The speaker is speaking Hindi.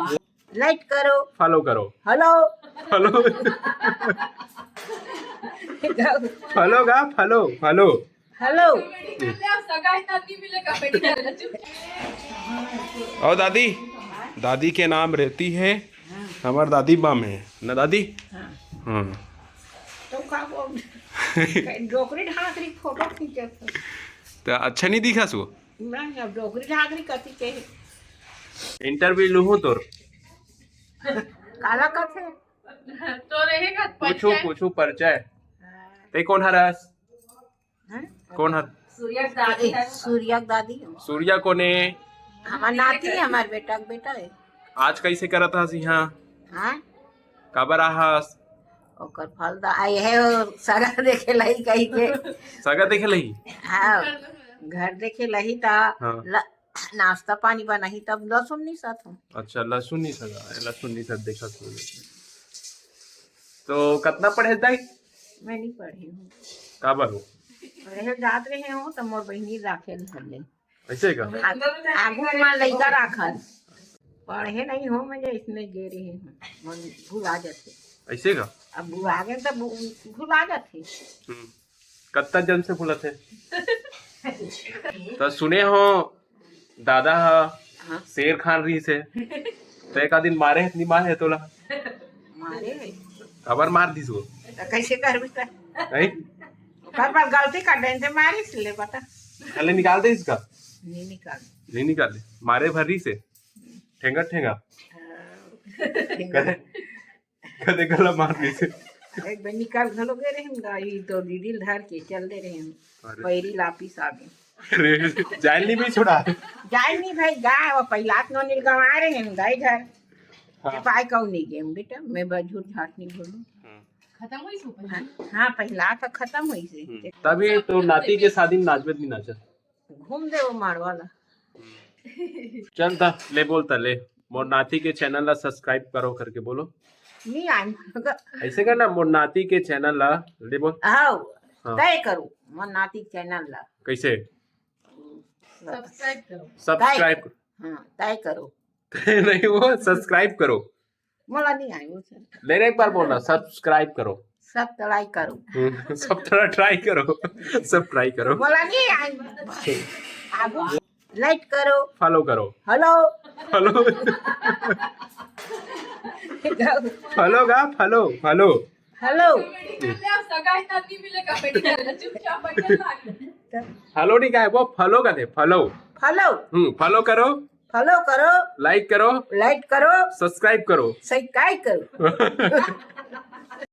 लाइक करो, फॉलो करो, हेलो फॉलो फॉलो का फॉलो फॉलो। हेलो। और दादी, दादी के नाम रहती है हमार दादी बा में ना दादी। हाँ तो का बोल डोकरी ढाकरी फोटो खींचे तो अच्छा नहीं दिखा सो। नहीं, अब डोकरी ढाकरी कथी के इंटरव्यू लूँ तोर काला कथे तो रहेगा पूछू पूछू परिचय ते कौन हरस कौन हर सूर्या दादी हो। सूर्या कोने हमार नाती है, हमार बेटा का बेटा है। आज कैसे करत हस यहाँ हाँ काबर आहस ओकर फल दा आई है वो सगा देखे लही कही के। सगा देखे लही। हाँ घर देखे लही ता हाँ। नाश्ता पानी बनाही तब लहसुन नहीं साथ हूँ। अच्छा लहसुन नहीं सगा लहसुन नहीं सद देखा तो कितना पढ़े दाई मैं नहीं पढ़ी हूँ। काबर हो पढ़े जात रहे हूँ तो मोर बहनी राखे ले ऐसे का आगू में लड़का राखल पढ़े नहीं हो मैं इसमें गे रही हूँ मन भुला जाते। ऐसे का अब भुला गए तो भुला जाते। कत्ता जन से भूला थे तो सुने हो दादा हाँ। शेर खान रही से तो एक दिन मारे है नहीं मारे है तोला मारे खबर मार दी सो तो कैसे कर भी कर नहीं कर पर गलती कर देने से मारी इसलिए पता पहले निकाल दे इसका नहीं निकाल नहीं निकाले मारे भरी से ठेंगा ठेंगा कदे कदे गला मार दी से एक बार निकाल घलो गए रहे गाड़ी तो दीदी धर के चल दे रहे हैं पैरी लापिस आगे जाइल नहीं भी छोड़ा जाए नहीं भाई गाय वो पहिलात नो नील गवा रहे हैं गाय घर हाँ। पाए कौन नहीं गेम बेटा मैं बजूर झाट नहीं बोलूं। खत्म हुई सुपर। हाँ पहला तो खत्म हुई से तभी तो नाती के शादी में नाचबत नहीं नाचा घूम दे वो मार वाला। चल था ले बोलता ले मोर नाती के चैनल ला सब्सक्राइब करो करके बोलो नहीं आए ऐसे करना मोर नाती के चैनल ला ले बोल आओ हाँ। तय करूँ मन नाती चैनल ला कैसे सब्सक्राइब करो। सब्सक्राइब हाँ तय करो नहीं वो सब्सक्राइब करो मला नहीं आए वो सर लेने एक बार बोलना सब्सक्राइब करो सब तड़ाई करो सब तरह ट्राई करो सब ट्राई करो मला नहीं आए आगू लाइक करो, फॉलो करो, हेलो फॉलो फॉलो का फॉलो फॉलो हेलो फॉलो नहीं का है वो फॉलो का थे फॉलो फॉलो फॉलो करो, फॉलो करो, लाइक करो, लाइक करो, सब्सक्राइब करो सब्सक्राइब करो